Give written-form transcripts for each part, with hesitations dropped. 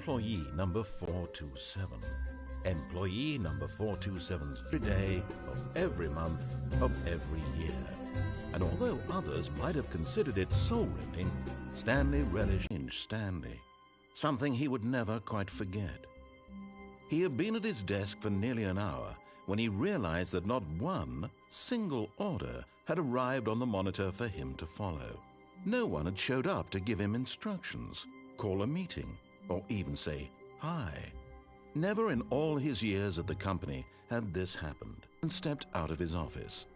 employee number 427. Employee number 427's every day of every month of every year. And although others might have considered it soul-rending, Stanley relished in Stanley, something he would never quite forget. He had been at his desk for nearly an hour when he realized that not one single order had arrived on the monitor for him to follow. No one had showed up to give him instructions, call a meeting, or even say hi. Never in all his years at the company had this happened, and stepped out of his office.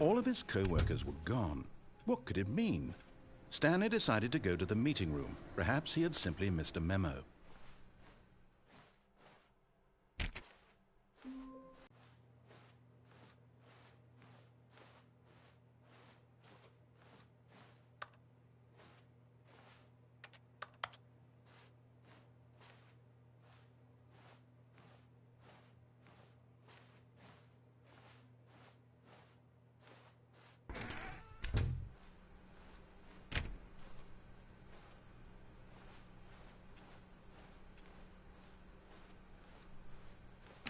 All of his co-workers were gone. What could it mean? Stanley decided to go to the meeting room. Perhaps he had simply missed a memo.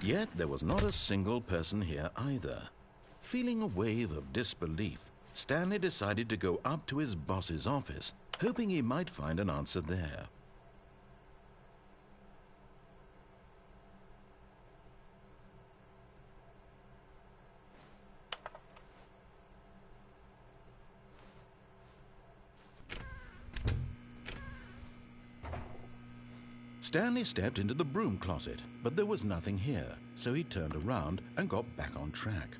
Yet there was not a single person here either. Feeling a wave of disbelief, Stanley decided to go up to his boss's office, hoping he might find an answer there. Stanley stepped into the broom closet, but there was nothing here, so he turned around and got back on track.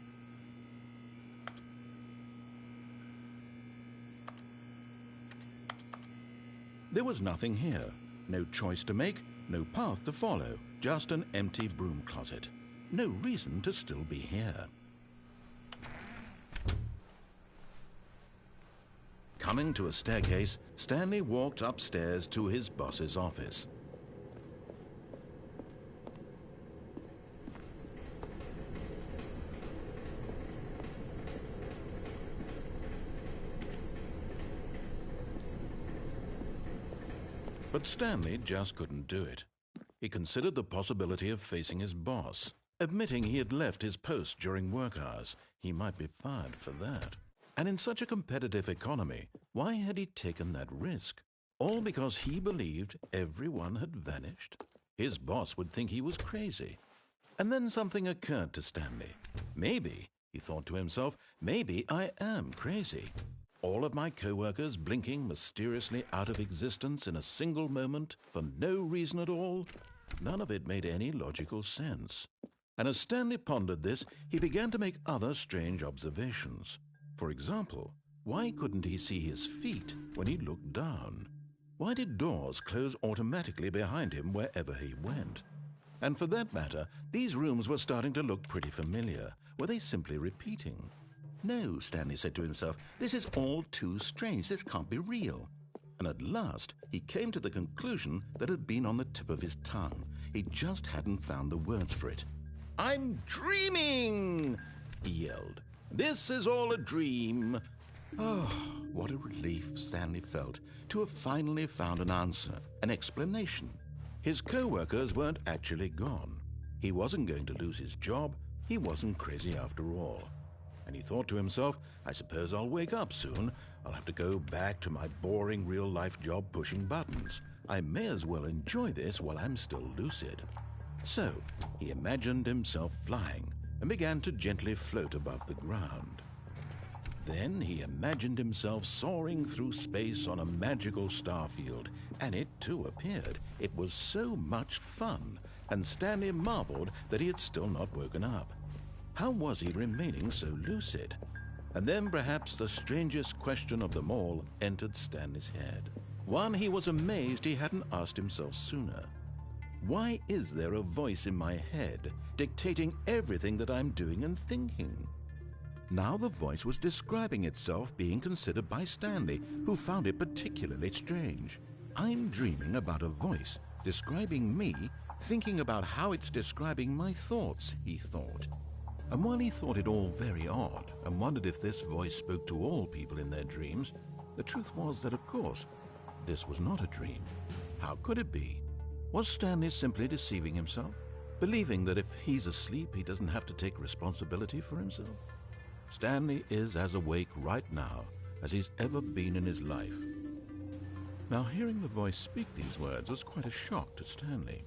There was nothing here. No choice to make, no path to follow, just an empty broom closet. No reason to still be here. Coming to a staircase, Stanley walked upstairs to his boss's office. But Stanley just couldn't do it. He considered the possibility of facing his boss. Admitting he had left his post during work hours, he might be fired for that. And in such a competitive economy, why had he taken that risk? All because he believed everyone had vanished? His boss would think he was crazy. And then something occurred to Stanley. Maybe, he thought to himself, maybe I am crazy. All of my co-workers blinking mysteriously out of existence in a single moment for no reason at all? None of it made any logical sense. And as Stanley pondered this, he began to make other strange observations. For example, why couldn't he see his feet when he looked down? Why did doors close automatically behind him wherever he went? And for that matter, these rooms were starting to look pretty familiar. Were they simply repeating? No, Stanley said to himself, this is all too strange. This can't be real. And at last, he came to the conclusion that had been on the tip of his tongue. He just hadn't found the words for it. I'm dreaming, he yelled. This is all a dream. Oh, what a relief Stanley felt to have finally found an answer, an explanation. His co-workers weren't actually gone. He wasn't going to lose his job. He wasn't crazy after all. And he thought to himself, I suppose I'll wake up soon. I'll have to go back to my boring real-life job pushing buttons. I may as well enjoy this while I'm still lucid. So he imagined himself flying and began to gently float above the ground. Then he imagined himself soaring through space on a magical starfield, and it too appeared. It was so much fun, and Stanley marveled that he had still not woken up. How was he remaining so lucid? And then perhaps the strangest question of them all entered Stanley's head. One he was amazed he hadn't asked himself sooner. Why is there a voice in my head dictating everything that I'm doing and thinking? Now the voice was describing itself being considered by Stanley, who found it particularly strange. I'm dreaming about a voice describing me, thinking about how it's describing my thoughts, he thought. And while he thought it all very odd and wondered if this voice spoke to all people in their dreams, the truth was that, of course, this was not a dream. How could it be? Was Stanley simply deceiving himself, believing that if he's asleep, he doesn't have to take responsibility for himself? Stanley is as awake right now as he's ever been in his life. Now, hearing the voice speak these words was quite a shock to Stanley.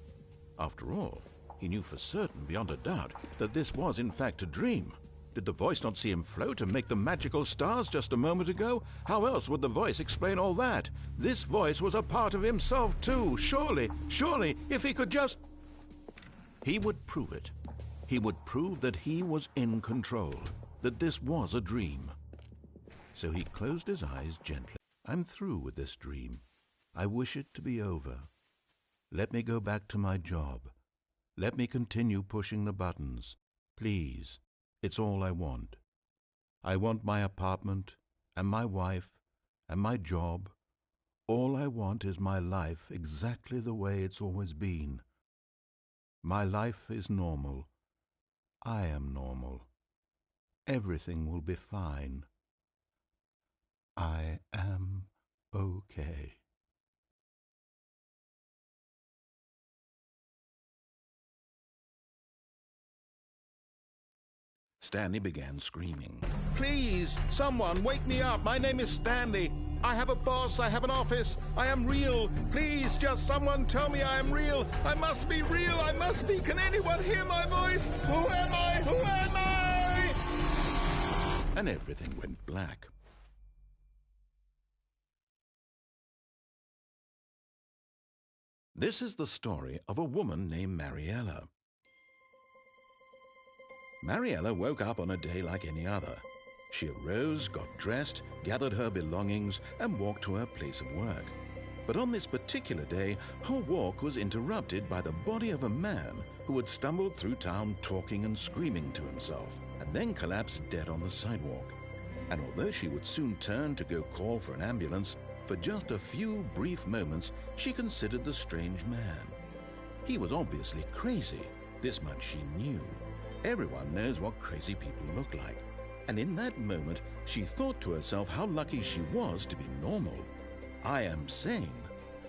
After all, he knew for certain, beyond a doubt, that this was in fact a dream. Did the voice not see him float and make the magical stars just a moment ago? How else would the voice explain all that? This voice was a part of himself too. Surely, if he could just... He would prove it. He would prove that he was in control, that this was a dream. So he closed his eyes gently. I'm through with this dream. I wish it to be over. Let me go back to my job. Let me continue pushing the buttons. Please, it's all I want. I want my apartment, and my wife, and my job. All I want is my life exactly the way it's always been. My life is normal. I am normal. Everything will be fine. I am okay. Stanley began screaming. Please, someone, wake me up. My name is Stanley. I have a boss. I have an office. I am real. Please, just someone tell me I am real. I must be real. I must be. Can anyone hear my voice? Who am I? Who am I? And everything went black. This is the story of a woman named Mariella. Mariella woke up on a day like any other. She arose, got dressed, gathered her belongings, and walked to her place of work. But on this particular day, her walk was interrupted by the body of a man who had stumbled through town talking and screaming to himself, and then collapsed dead on the sidewalk. And although she would soon turn to go call for an ambulance, for just a few brief moments she considered the strange man. He was obviously crazy, this much she knew. Everyone knows what crazy people look like. And in that moment she thought to herself how lucky she was to be normal. I am sane.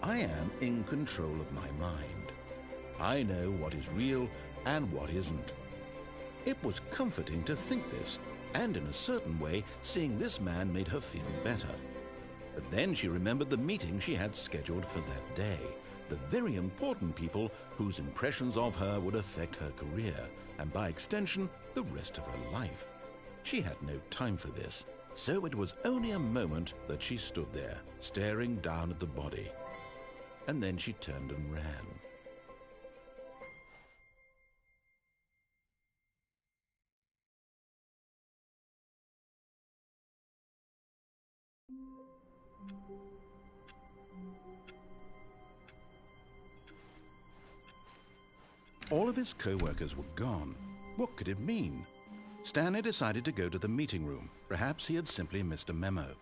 I am in control of my mind. I know what is real and what isn't. It was comforting to think this, and in a certain way, seeing this man made her feel better. But then she remembered the meeting she had scheduled for that day, the very important people whose impressions of her would affect her career, and by extension, the rest of her life. She had no time for this, so it was only a moment that she stood there, staring down at the body. And then she turned and ran. All of his co-workers were gone. What could it mean? Stanley decided to go to the meeting room. Perhaps he had simply missed a memo.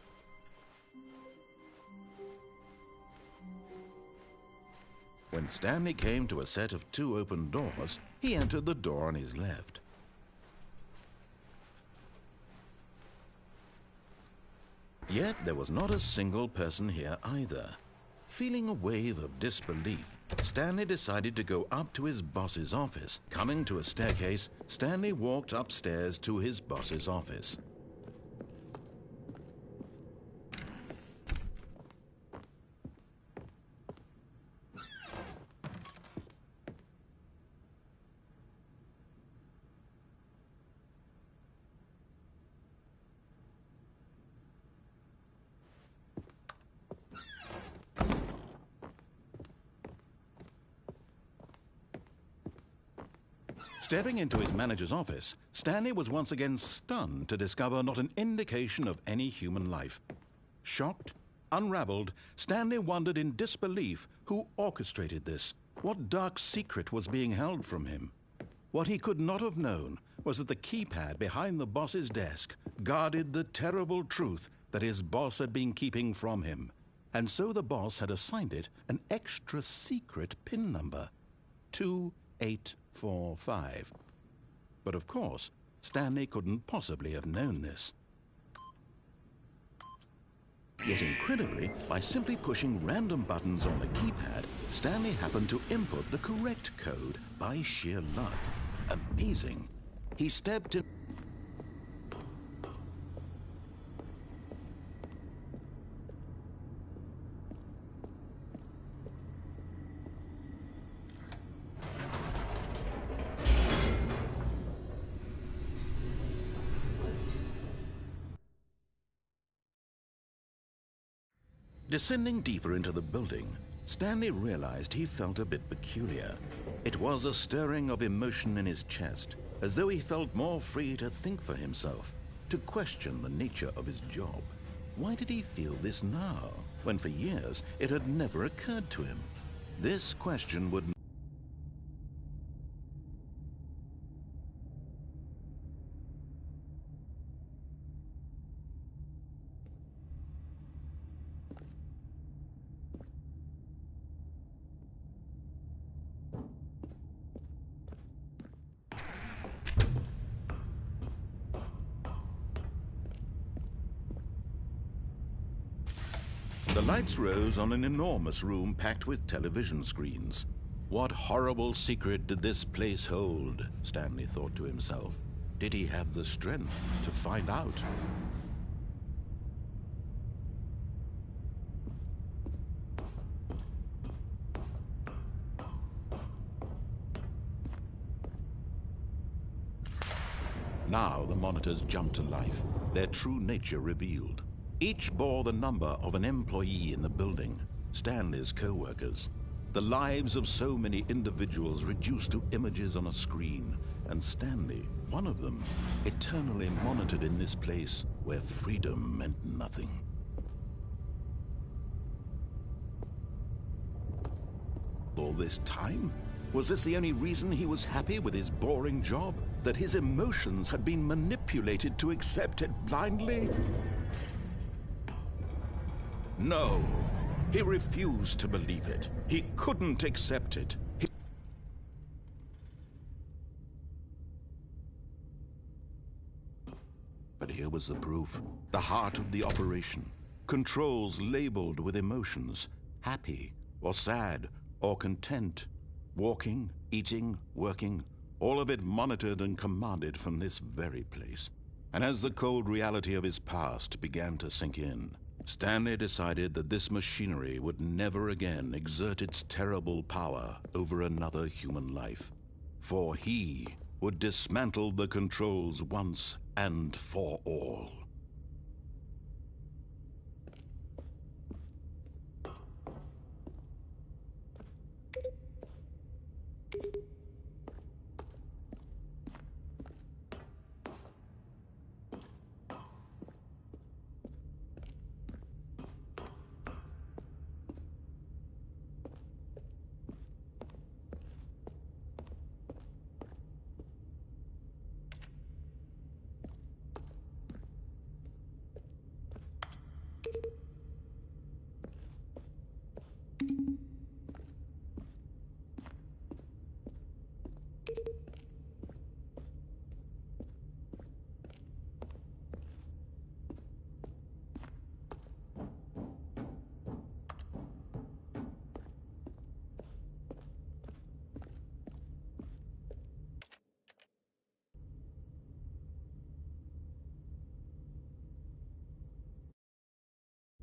When Stanley came to a set of 2 open doors, he entered the door on his left. Yet there was not a single person here either. Feeling a wave of disbelief, Stanley decided to go up to his boss's office. Coming to a staircase, Stanley walked upstairs to his boss's office. Stepping into his manager's office, Stanley was once again stunned to discover not an indication of any human life. Shocked, unraveled, Stanley wondered in disbelief who orchestrated this. What dark secret was being held from him? What he could not have known was that the keypad behind the boss's desk guarded the terrible truth that his boss had been keeping from him. And so the boss had assigned it an extra secret PIN number, 2845. But of course, Stanley couldn't possibly have known this. Yet incredibly, by simply pushing random buttons on the keypad, Stanley happened to input the correct code by sheer luck. Amazing. He stepped in. Descending deeper into the building, Stanley realized he felt a bit peculiar. It was a stirring of emotion in his chest, as though he felt more free to think for himself, to question the nature of his job. Why did he feel this now, when for years it had never occurred to him? This question would The lights rose on an enormous room packed with television screens. What horrible secret did this place hold? Stanley thought to himself. Did he have the strength to find out? Now the monitors jumped to life, their true nature revealed. Each bore the number of an employee in the building, Stanley's co-workers. The lives of so many individuals reduced to images on a screen, and Stanley, one of them, eternally monitored in this place where freedom meant nothing. All this time? Was this the only reason he was happy with his boring job? that his emotions had been manipulated to accept it blindly? No, he refused to believe it. He couldn't accept it. But here was the proof. The heart of the operation. Controls labeled with emotions. Happy, or sad, or content. Walking, eating, working. All of it monitored and commanded from this very place. And as the cold reality of his past began to sink in, Stanley decided that this machinery would never again exert its terrible power over another human life. For he would dismantle the controls once and for all.